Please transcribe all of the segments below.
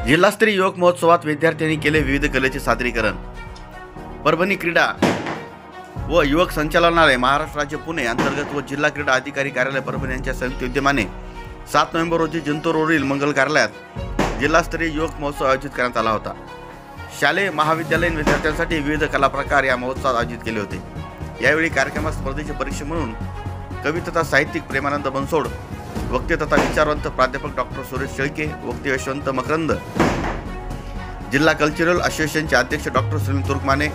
जिल्हास्तरीय युवक महोत्सवात विद्यार्थ्यांनी केले विविध कलेचे सादरीकरण। परभणी क्रीडा व युवक संचालनालय महाराष्ट्र राज्य पुणे अंतर्गत व जिल्हा क्रीडा अधिकारी कार्यालय परभणी यांच्या संयुक्त विद्यमाने 7 नोव्हेंबर रोजी जिंतूर रोडील मंगल कार्यालयात जिल्हास्तरीय युवक महोत्सव आयोजित करण्यात आला होता। शालेय महाविद्यालयीन विद्यार्थ्यांसाठी विविध कला प्रकार या महोत्सवात आयोजित केले होते। यावेळी कार्यक्रमात स्पर्धेचे परीक्षक म्हणून कवी तथा साहित्यिक प्रेमानंद बनसोड, वक्ते तथा विचारवंत प्राध्यापक डॉक्टर सुरेश शेळके, वक्ते यशवंत मकरंद, जिल्हा कल्चरल असोसिएशनचे अध्यक्ष डॉक्टर सुनील तुर्कमाने,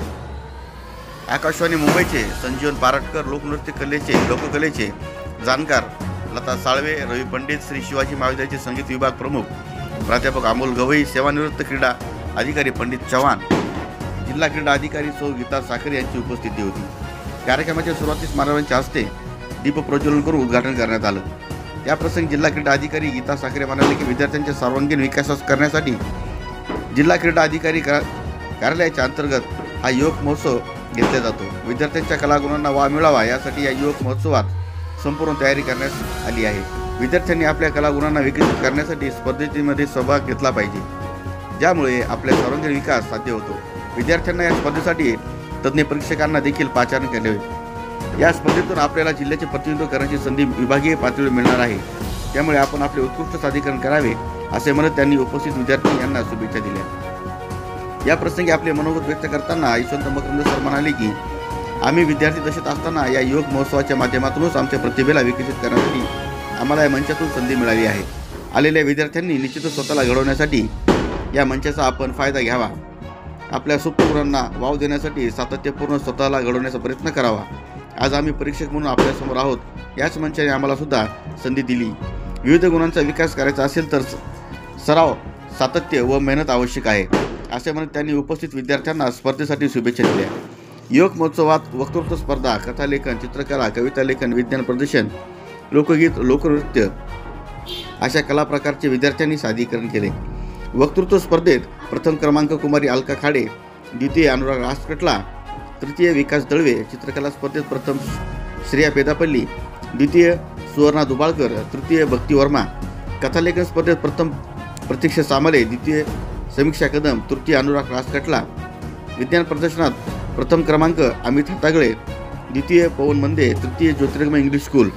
आकाशवाणी मुंबईचे संजीवन पारटकर, लोककलेचे जाणकार लता साळवे, रवी पंडित, श्री शिवाजी महाविद्यालयाचे संगीत विभाग प्रमुख प्राध्यापक अमोल गवई, सेवानिवृत्त क्रीडा अधिकारी पंडित चव्हाण, जिल्हा क्रीडा अधिकारी सौ गीता साखरे यांची उपस्थिती होती। कार्यक्रमाच्या सुरुवातीस मान्यवरांच्या हस्ते दीप प्रज्वलन करून उद्घाटन करण्यात आलं। या प्रसंगी जिल्हा क्रीडा अधिकारी गीता साखरे म्हणाले की विद्यार्थ्यांच्या सर्वांगीण विकास करण्यासाठी जिल्हा क्रीडा अधिकारी कार्यालयाच्या अंतर्गत हा युवक महोत्सव घेतला जातो। विद्यार्थ्यांच्या कलागुणांना वाव मिळावा यासाठी या युवक महोत्सवात संपूर्ण तयारी करण्यात आली आहे। विद्यार्थ्यांनी आपल्या कलागुणांना विकसित करण्यासाठी स्पर्धेमध्ये सहभाग घेतला पाहिजे, ज्यामुळे आपल्या सर्वांगीण विकास साध्य होतो। विद्यार्थ्यांना या स्पर्धेसाठी तज्ञ परीक्षकांना देखील पाचारण केले। या स्पर्धेतून आपल्याला जिल्ह्याचे प्रतिनिधित्व करण्याची संधी विभागीय पातळीवर मिळणार आहे, त्यामुळे आपण आपले उत्कृष्ट सादरीकरण करावे असे म्हणत त्यांनी उपस्थित विद्यार्थी यांना शुभेच्छा दिल्या। या प्रसंगी आपले मनोगत व्यक्त करताना यशवंत मकरंद सर म्हणाले की आम्ही विद्यार्थी दशेत असताना या युवक महोत्सवाच्या माध्यमातूनच आमच्या प्रतिभेला विकसित करण्यासाठी आम्हाला या मंचातून संधी मिळाली आहे। आलेल्या विद्यार्थ्यांनी निश्चितच स्वतःला घडवण्यासाठी या मंचाचा आपण फायदा घ्यावा, आपल्या सुप्त गुणांना वाव देण्यासाठी सातत्यपूर्ण स्वतःला घडवण्याचा प्रयत्न करावा। आज आम्ही परीक्षक म्हणून आपल्यासमोर आहोत, याच मंचाने आम्हाला सुद्धा संधी दिली। विविध गुणांचा विकास करायचा असेल तर सराव, सातत्य व मेहनत आवश्यक आहे असे म्हणत त्यांनी उपस्थित विद्यार्थ्यांना स्पर्धेसाठी शुभेच्छा दिल्या। युवक महोत्सवात वक्तृत्व स्पर्धा, कथालेखन, चित्रकला, कविता लेखन, विज्ञान प्रदर्शन, लोकगीत, लोकनृत्य अशा कला प्रकारचे विद्यार्थ्यांनी सादरीकरण केले। वक्तृत्व स्पर्धेत प्रथम क्रमांक कुमारी अलका खाडे, द्वितीय अनुराग राजकटला, तृतीय विकास दळवे, चित्रकला स्पर्धेत प्रथम श्रेया पेदापल्ली, द्वितीय सुवर्णा दुबाळकर, तृतीय भक्ती वर्मा, कथालेखन स्पर्धेत प्रथम प्रतीक्षा सामले, द्वितीय समीक्षा कदम, तृतीय अनुराग राजकटला, विज्ञान प्रदर्शनात प्रथम क्रमांक अमित हातागळे, द्वितीय पवन मंदे, तृतीय ज्योतिर्गमय इंग्लिश स्कूल,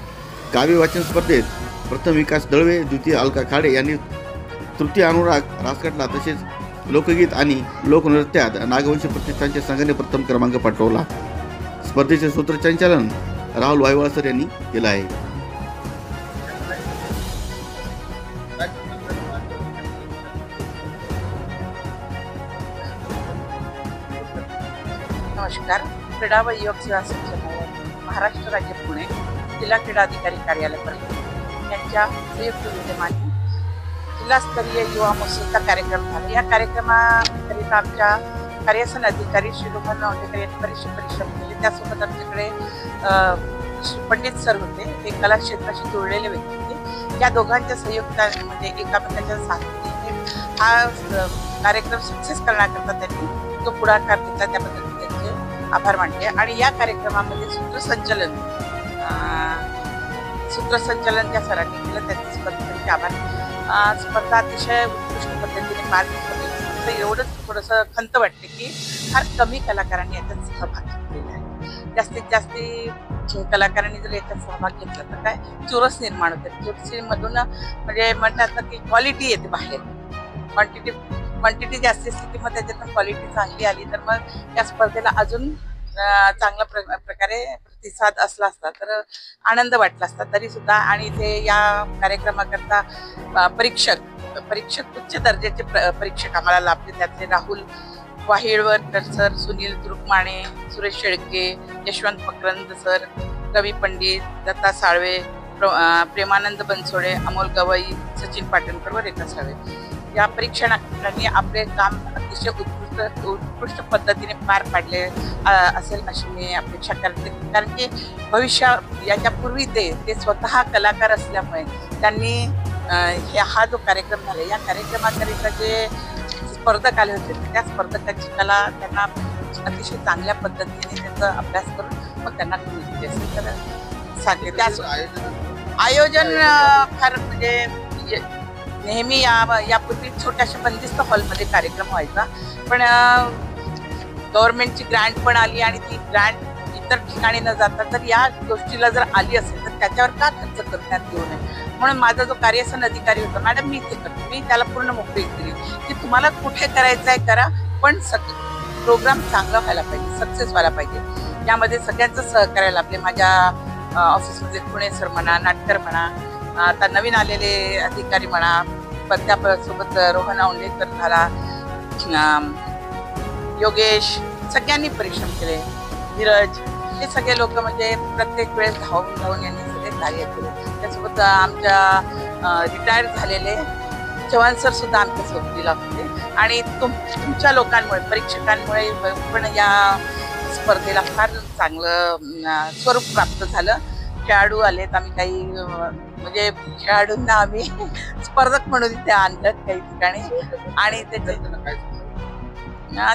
काव्य वाचन स्पर्धेत प्रथम विकास दळवे, द्वितीय अलका खाडे यांनी, तृतीय अनुराग राजकटला, तसेच लोकगीत आणि लोकनृत्यात नागवंशी प्रतिष्ठानच्या संघाने प्रथम क्रमांक पटकावला। स्पर्धेचे सूत्रसंचालन राहुल वायवळसर यांनी केलं आहे। नमस्कार। क्रीडा व युवक सेवा संचालनालय महाराष्ट्र राज्य पुणे जिल्हा क्रीडा अधिकारी कार्यालय परभणी यांच्या संयुक्त विद्यमाने जिल्हास्तरीय युवा महोत्सवाचा कार्यक्रम झाला। या कार्यक्रमाकरिता आमच्या कार्यसन अधिकारी श्री रोहन नवलेकर यांनी बरेचसे परिश्रम केले। त्यासोबत आमच्याकडे श्री पंडित सर होते, ते कला क्षेत्राशी जोडलेले व्यक्ती होते। या दोघांच्या संयुक्त म्हणजे एकामेकांच्या साथीने हा कार्यक्रम सक्सेस करण्याकरता त्यांनी जो पुढाकार घेतला, त्याबद्दल त्यांचे आभार मानले। आणि या कार्यक्रमामध्ये सूत्रसंचालन ज्या सरांनी केलं त्यांचे स्पर्धेचे आभार। स्पर्धा अतिशय उत्कृष्ट पद्धतीने पार पडली। एवढंच थोडंसं खंत वाटते की फार कमी कलाकारांनी याच्यात सहभाग घेतलेला आहे। जास्तीत जास्त कलाकारांनी जर याच्यात सहभाग घेतला तर काय चुरस निर्माण होते। चुरसीमधून म्हणजे म्हणतात ना की क्वालिटी येते बाहेर, क्वांटिटी जास्त असली मग त्याच्यातून क्वालिटी चांगली आली तर मग या स्पर्धेला अजून चांगल्या प्रकारे प्रतिसाद असला असता तर आनंद वाटला असता तरी सुद्धा। आणि ते या कार्यक्रमाकरता परीक्षक उच्च दर्जाचे परीक्षक आम्हाला लाभले। त्यातले राहुल वाहिळवकर सर, सुनील तुर्कमाने, सुरेश शेळके, यशवंत मकरंद सर, कवी पंडित, लता साळवे, प्रेमानंद बनसोडे, अमोल गवई, सचिन पाटणकर व रेखा साळवे या परीक्षकांनी आपले काम अतिशय उत्कृष्ट पद्धतीने पार पाडले असेल अशी मी अपेक्षा करते। कारण की याच्यापूर्वी ते स्वतः कलाकार असल्यामुळे त्यांनी हा जो कार्यक्रम झाला या कार्यक्रमाकरिता जे स्पर्धक आले होते त्या स्पर्धकांची कला त्यांना अतिशय चांगल्या पद्धतीने त्याचा अभ्यास करून मग त्यांना मिळते असेल तर सांगते। आयोजन फार म्हणजे नेहमी यापूर्वी छोट्याशा बंदिस्त हॉलमध्ये कार्यक्रम व्हायचा, पण गव्हर्नमेंटची ग्रँट पण आली आणि ती ग्रँट इतर ठिकाणी न जाता जर या गोष्टीला जर आली असेल तर त्याच्यावर का खर्च करण्यात येऊ नये. म्हणून माझा जो कार्यसन अधिकारी होता, मॅडम मी इथे करतो, मी त्याला पूर्ण मोकळी दिली की तुम्हाला कुठे करायचं आहे करा, पण प्रोग्राम चांगला व्हायला पाहिजे, सक्सेस व्हायला पाहिजे. यामध्ये सगळ्यांचं सहकार्य लाभले. माझ्या ऑफिसमध्ये पुणे सर म्हणा, नाटकर म्हणा, आता नवीन आलेले अधिकारी म्हणा, प्राध्यापकासोबत रोहन औंढेकर झाला, योगेश, सगळ्यांनी परिश्रम केले, धीरज, हे सगळे लोक म्हणजे प्रत्येक वेळेस धावून यांनी सगळे कार्य केले. त्यासोबत आमच्या रिटायर झालेले चव्हाण सर सुद्धा आमच्या सोबतीला होते आणि तुमच्या लोकांमुळे, परीक्षकांमुळे पण या स्पर्धेला फार चांगलं स्वरूप प्राप्त झालं. खेळाडू आलेत, आम्ही काही म्हणजे खेळाडूंना आम्ही स्पर्धक म्हणून इथे आणलं काही ठिकाणी. आणि त्याचे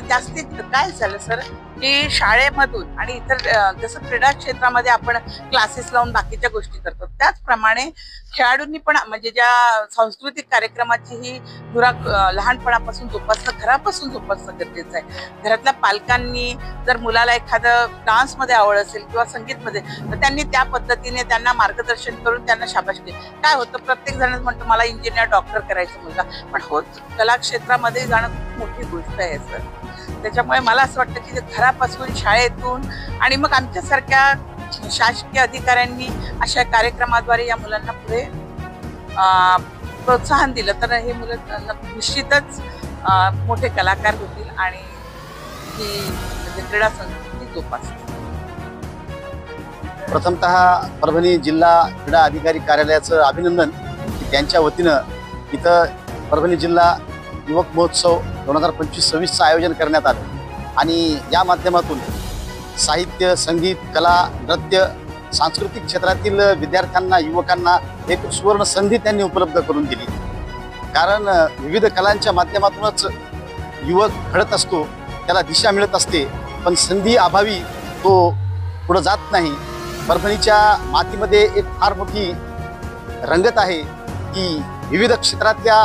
जास्तीत काय झालं सर की शाळेमधून आणि इतर जसं क्रीडा क्षेत्रामध्ये आपण क्लासेस लावून बाकीच्या गोष्टी करतो, त्याचप्रमाणे खेळाडूंनी पण म्हणजे ज्या सांस्कृतिक कार्यक्रमाची ही धुरा लहानपणापासून जोपासणं, घरापासून जोपासणं गरजेचं आहे. घरातल्या पालकांनी जर मुलाला एखादं डान्समध्ये आवड असेल किंवा संगीतमध्ये, तर त्यांनी त्या पद्धतीने त्यांना मार्गदर्शन करून त्यांना शाबासकी दिली. काय होतं, प्रत्येक जण म्हणतो मला इंजिनियर, डॉक्टर करायचं मुलगा, पण कला क्षेत्रामध्ये जाणं खूप मोठी गोष्ट आहे सर. त्याच्यामुळे मला असं वाटतं की घरापासून, शाळेतून आणि मग आमच्यासारख्या शासकीय अधिकाऱ्यांनी अशा कार्यक्रमाद्वारे या मुलांना पुढे प्रोत्साहन दिलं तर हे मुलं निश्चितच मोठे कलाकार होतील आणि ही म्हणजे क्रीडा संस्कृती जोपासतील. प्रथमतः परभणी जिल्हा क्रीडा अधिकारी कार्यालयाचं अभिनंदन की त्यांच्या वतीनं इथं परभणी जिल्हा युवक महोत्सव 2025-26चं आयोजन करण्यात आलं आणि या माध्यमातून साहित्य, संगीत, कला, नृत्य, सांस्कृतिक क्षेत्रातील विद्यार्थ्यांना, युवकांना एक सुवर्ण संधी त्यांनी उपलब्ध करून दिली. कारण विविध कलांच्या माध्यमातूनच युवक घडत असतो, त्याला दिशा मिळत असते, पण संधी अभावी तो पुढे जात नाही. परभणीच्या मातीमध्ये एक फार मोठी रंगत आहे की विविध क्षेत्रातल्या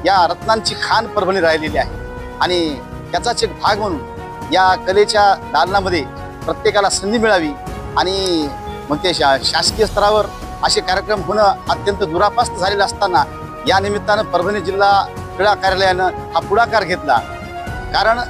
या रत्नांची खाण परभणी राहिलेली आहे आणि त्याचाच एक भाग म्हणून या कलेच्या दालनामध्ये प्रत्येकाला संधी मिळावी आणि मग ते शासकीय स्तरावर असे कार्यक्रम होणं अत्यंत दुरापास्त झालेलं असताना या निमित्तानं परभणी जिल्हा क्रीडा कार्यालयानं हा पुढाकार घेतला. कारण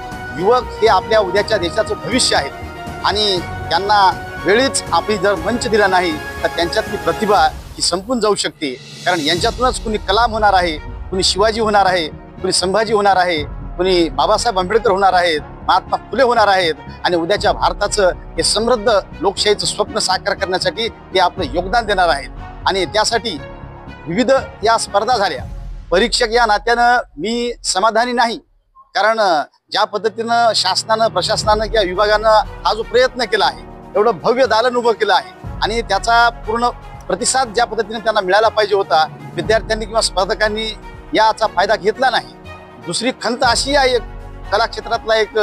युवक हे आपल्या उद्याच्या देशाचं भविष्य आहेत आणि त्यांना वेळीच आपण जर मंच दिला नाही तर त्यांच्यातली प्रतिभा ही संपून जाऊ शकते. कारण यांच्यातूनच कुणी कलाम होणार आहे, कुणी शिवाजी होणार आहे, कुणी संभाजी होणार आहे, कुणी बाबासाहेब आंबेडकर होणार आहेत, महात्मा फुले होणार आहेत आणि उद्याच्या भारताचं हे समृद्ध लोकशाहीचं स्वप्न साकार करण्यासाठी ते आपलं योगदान देणार आहेत. आणि त्यासाठी विविध या स्पर्धा झाल्या. परीक्षक या नात्यानं मी समाधानी नाही, कारण ज्या पद्धतीनं शासनानं, प्रशासनानं किंवा विभागानं हा जो प्रयत्न केला आहे, एवढं भव्य दालन उभं केलं आहे आणि त्याचा पूर्ण प्रतिसाद ज्या पद्धतीने त्यांना मिळाला पाहिजे होता, विद्यार्थ्यांनी किंवा स्पर्धकांनी याचा फायदा घेतला नाही. दुसरी खंत अशी आहे, कला क्षेत्रातला एक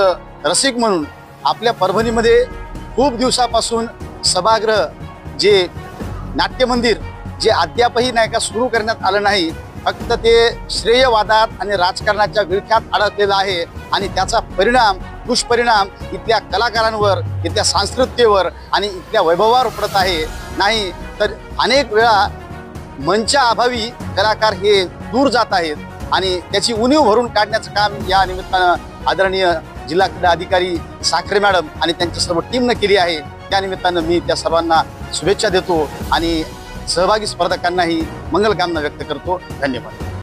रसिक म्हणून आपल्या परभणीमध्ये खूप दिवसापासून सभागृह, जे नाट्यमंदिर, जे अद्यापही नाही का सुरू करण्यात आलं नाही. फक्त ते श्रेयवादात आणि राजकारणाच्या विळख्यात अडकलेलं आहे आणि त्याचा परिणाम, दुष्परिणाम इथल्या कलाकारांवर, इथल्या सांस्कृतिकतेवर आणि इथल्या वैभवावर पडत आहे. नाही तर अनेक वेळा मंचाअभावी कलाकार हे दूर जात आहेत आणि त्याची उणीव भरून काढण्याचं काम या निमित्तानं आदरणीय जिल्हा क्रीडा अधिकारी साखरे मॅडम आणि त्यांच्या सर्व टीमनं केली आहे. त्या निमित्तानं मी त्या सर्वांना शुभेच्छा देतो आणि सहभागी स्पर्धकांनाही मंगलकामना व्यक्त करतो. धन्यवाद.